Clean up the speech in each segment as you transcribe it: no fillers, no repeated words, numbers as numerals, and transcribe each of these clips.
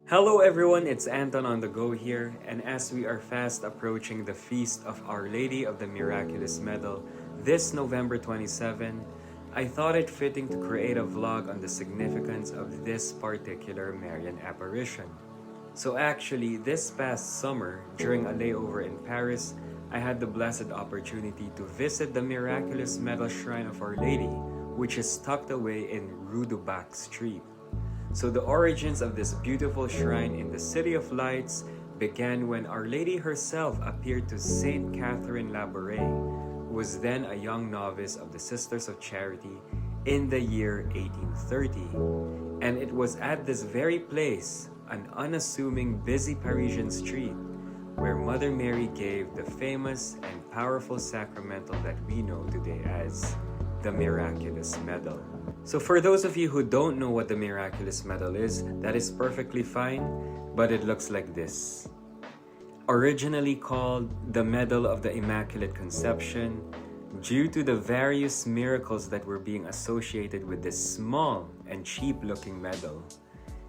Hello everyone, it's Anton on the go here, and as we are fast approaching the feast of Our Lady of the Miraculous Medal this November 27, I thought it fitting to create a vlog on the significance of this particular Marian apparition. So actually, this past summer, during a layover in Paris, I had the blessed opportunity to visit the Miraculous Medal Shrine of Our Lady, which is tucked away in Rue Du Bac street. So the origins of this beautiful shrine in the City of Lights began when Our Lady herself appeared to Saint Catherine Laboure, who was then a young novice of the Sisters of Charity in the year 1830. And it was at this very place, an unassuming busy Parisian street, where Mother Mary gave the famous and powerful sacramental that we know today as the Miraculous Medal. So for those of you who don't know what the Miraculous Medal is, that is perfectly fine, but it looks like this. Originally called the Medal of the Immaculate Conception, due to the various miracles that were being associated with this small and cheap-looking medal,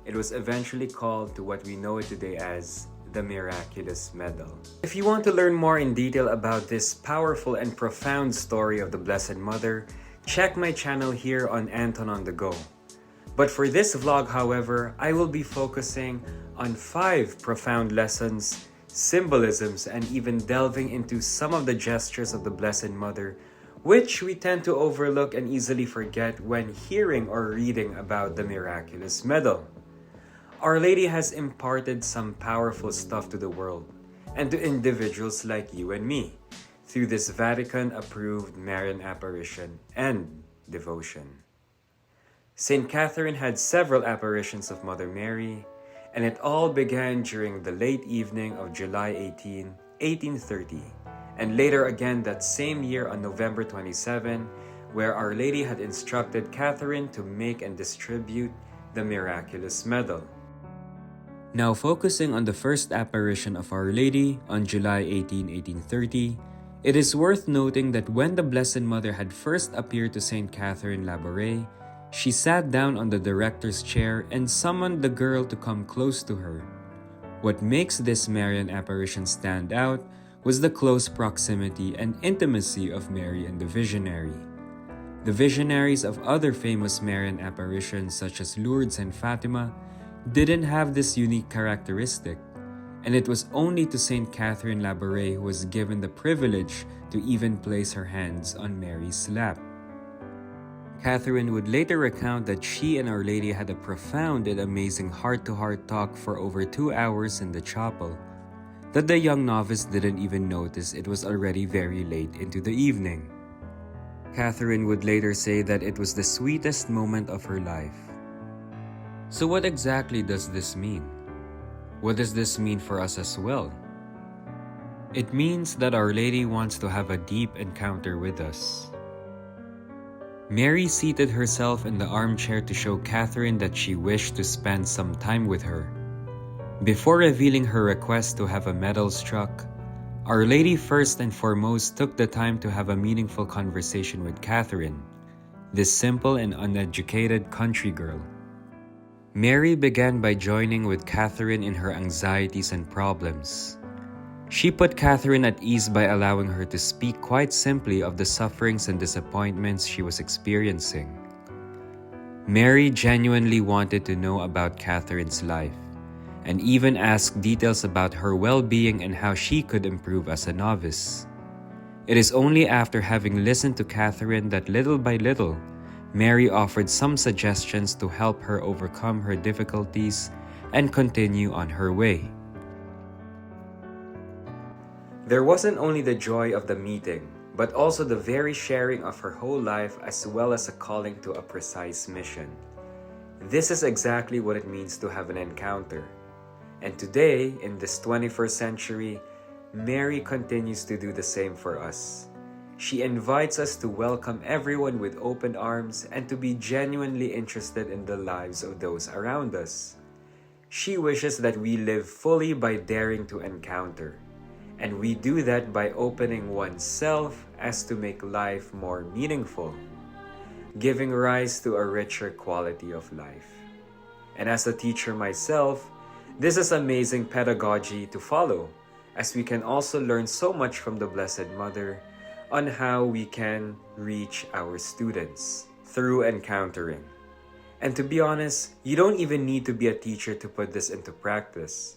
it was eventually called to what we know it today as the Miraculous Medal. If you want to learn more in detail about this powerful and profound story of the Blessed Mother, check my channel here on Anton on the Go. But for this vlog, however, I will be focusing on 5 profound lessons, symbolisms, and even delving into some of the gestures of the Blessed Mother, which we tend to overlook and easily forget when hearing or reading about the Miraculous Medal. Our Lady has imparted some powerful stuff to the world and to individuals like you and me through this Vatican-approved Marian apparition and devotion. Saint Catherine had several apparitions of Mother Mary, and it all began during the late evening of July 18, 1830, and later again that same year on November 27, where Our Lady had instructed Catherine to make and distribute the Miraculous Medal. Now focusing on the first apparition of Our Lady on July 18, 1830, it is worth noting that when the Blessed Mother had first appeared to Saint Catherine Laboure, she sat down on the director's chair and summoned the girl to come close to her. What makes this Marian apparition stand out was the close proximity and intimacy of Mary and the visionary. The visionaries of other famous Marian apparitions such as Lourdes and Fatima didn't have this unique characteristic, and it was only to Saint Catherine Laboure who was given the privilege to even place her hands on Mary's lap. Catherine would later recount that she and Our Lady had a profound and amazing heart-to-heart talk for over 2 hours in the chapel, that the young novice didn't even notice it was already very late into the evening. Catherine would later say that it was the sweetest moment of her life. So what exactly does this mean? What does this mean for us as well? It means that Our Lady wants to have a deep encounter with us. Mary seated herself in the armchair to show Catherine that she wished to spend some time with her. Before revealing her request to have a medal struck, Our Lady first and foremost took the time to have a meaningful conversation with Catherine, this simple and uneducated country girl. Mary began by joining with Catherine in her anxieties and problems. She put Catherine at ease by allowing her to speak quite simply of the sufferings and disappointments she was experiencing. Mary genuinely wanted to know about Catherine's life, and even asked details about her well-being and how she could improve as a novice. It is only after having listened to Catherine that little by little, Mary offered some suggestions to help her overcome her difficulties and continue on her way. There wasn't only the joy of the meeting, but also the very sharing of her whole life as well as a calling to a precise mission. This is exactly what it means to have an encounter. And today, in this 21st century, Mary continues to do the same for us. She invites us to welcome everyone with open arms and to be genuinely interested in the lives of those around us. She wishes that we live fully by daring to encounter, and we do that by opening oneself as to make life more meaningful, giving rise to a richer quality of life. And as a teacher myself, This is amazing pedagogy to follow, as we can also learn so much from the Blessed Mother on how we can reach our students through encountering. And to be honest, you don't even need to be a teacher to put this into practice.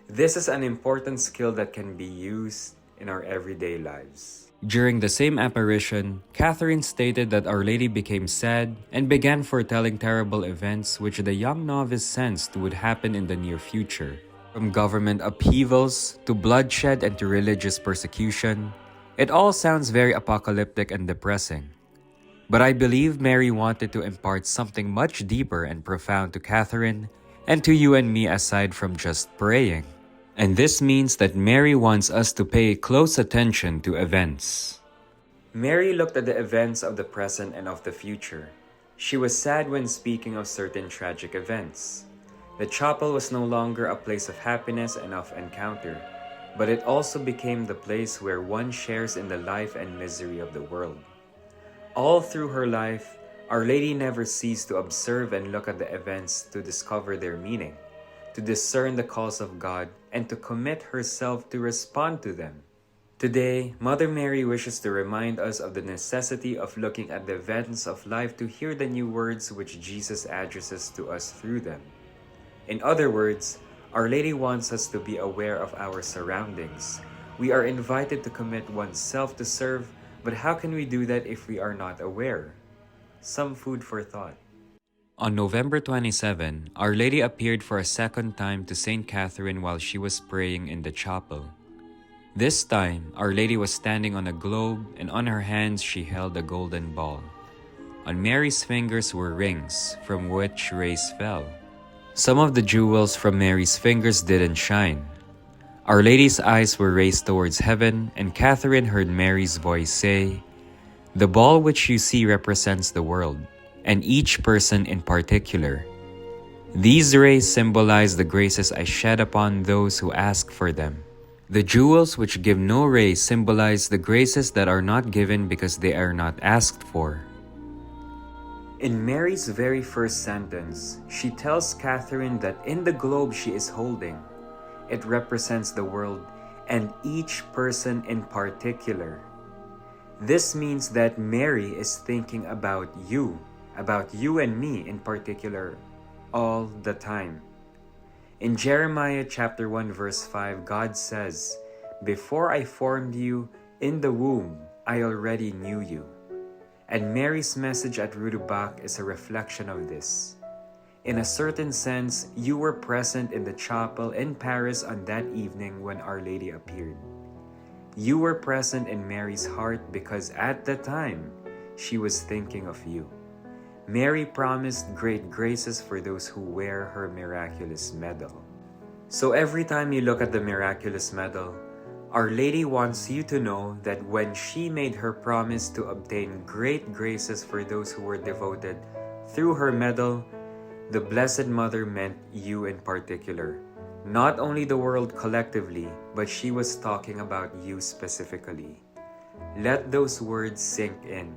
This is an important skill that can be used in our everyday lives. During the same apparition, Catherine stated that Our Lady became sad and began foretelling terrible events which the young novice sensed would happen in the near future. From government upheavals to bloodshed and to religious persecution, it all sounds very apocalyptic and depressing. But I believe Mary wanted to impart something much deeper and profound to Catherine and to you and me aside from just praying. And this means that Mary wants us to pay close attention to events. Mary looked at the events of the present and of the future. She was sad when speaking of certain tragic events. The chapel was no longer a place of happiness and of encounter, but it also became the place where one shares in the life and misery of the world. All through her life, Our Lady never ceased to observe and look at the events to discover their meaning, to discern the calls of God, and to commit herself to respond to them. Today, Mother Mary wishes to remind us of the necessity of looking at the events of life to hear the new words which Jesus addresses to us through them. In other words, Our Lady wants us to be aware of our surroundings. We are invited to commit oneself to serve, but how can we do that if we are not aware? Some food for thought. On November 27, Our Lady appeared for a second time to Saint Catherine while she was praying in the chapel. This time, Our Lady was standing on a globe, and on her hands she held a golden ball. On Mary's fingers were rings, from which rays fell. Some of the jewels from Mary's fingers didn't shine. Our Lady's eyes were raised towards heaven, and Catherine heard Mary's voice say, "The ball which you see represents the world, and each person in particular. These rays symbolize the graces I shed upon those who ask for them. The jewels which give no ray symbolize the graces that are not given because they are not asked for." In Mary's very first sentence, she tells Catherine that in the globe she is holding, it represents the world and each person in particular. This means that Mary is thinking about you and me in particular, all the time. In Jeremiah chapter 1 verse 5, God says, "Before I formed you in the womb, I already knew you." And Mary's message at Rue Du Bac is a reflection of this. In a certain sense, you were present in the chapel in Paris on that evening when Our Lady appeared. You were present in Mary's heart because at the time, she was thinking of you. Mary promised great graces for those who wear her miraculous medal. So every time you look at the miraculous medal, Our Lady wants you to know that when she made her promise to obtain great graces for those who were devoted through her medal, the Blessed Mother meant you in particular. Not only the world collectively, but she was talking about you specifically. Let those words sink in.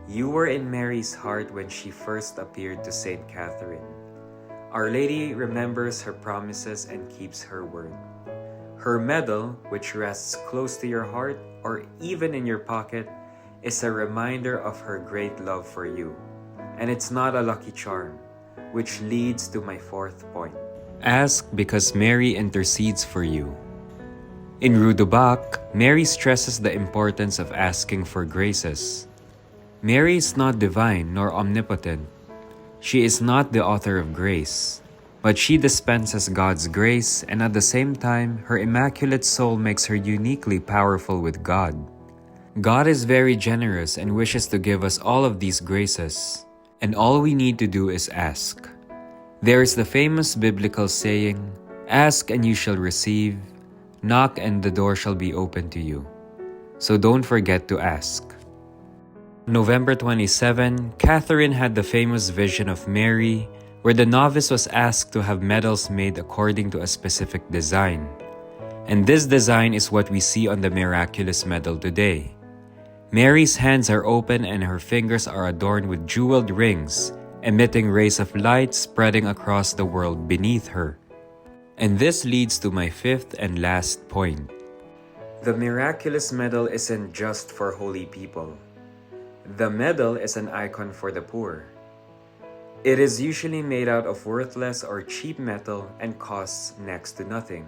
You were in Mary's heart when she first appeared to Saint Catherine. Our Lady remembers her promises and keeps her word. Her medal, which rests close to your heart or even in your pocket, is a reminder of her great love for you. And it's not a lucky charm, which leads to my fourth point. Ask because Mary intercedes for you. In Rue Du Bac, Mary stresses the importance of asking for graces. Mary is not divine nor omnipotent. She is not the author of grace, but she dispenses God's grace, and at the same time, her immaculate soul makes her uniquely powerful with God. God is very generous and wishes to give us all of these graces, and all we need to do is ask. There is the famous biblical saying, "Ask and you shall receive, knock and the door shall be open to you." So don't forget to ask. November 27, Catherine had the famous vision of Mary, where the novice was asked to have medals made according to a specific design. And this design is what we see on the miraculous medal today. Mary's hands are open and her fingers are adorned with jeweled rings, emitting rays of light spreading across the world beneath her. And this leads to my fifth and last point. The Miraculous Medal isn't just for holy people. The medal is an icon for the poor. It is usually made out of worthless or cheap metal and costs next to nothing,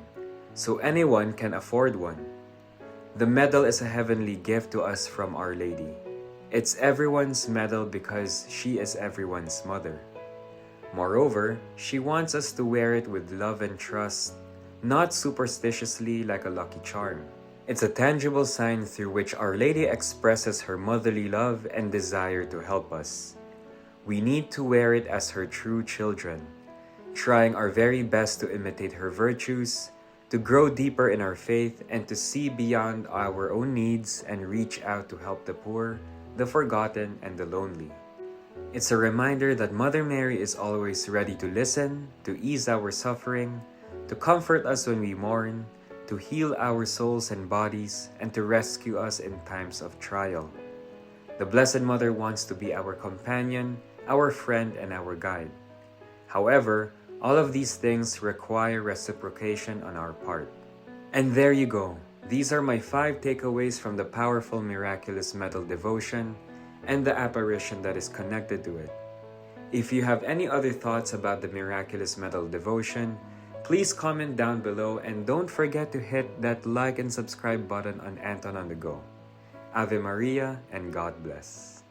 so anyone can afford one. The medal is a heavenly gift to us from Our Lady. It's everyone's medal because she is everyone's mother. Moreover, she wants us to wear it with love and trust, not superstitiously like a lucky charm. It's a tangible sign through which Our Lady expresses her motherly love and desire to help us. We need to wear it as her true children, trying our very best to imitate her virtues, to grow deeper in our faith, and to see beyond our own needs and reach out to help the poor, the forgotten, and the lonely. It's a reminder that Mother Mary is always ready to listen, to ease our suffering, to comfort us when we mourn, to heal our souls and bodies, and to rescue us in times of trial. The Blessed Mother wants to be our companion, our friend, and our guide. However, all of these things require reciprocation on our part. And there you go. These are my 5 takeaways from the powerful Miraculous Medal devotion and the apparition that is connected to it. If you have any other thoughts about the Miraculous Medal devotion, please comment down below and don't forget to hit that like and subscribe button on Anton on the Go. Ave Maria and God bless.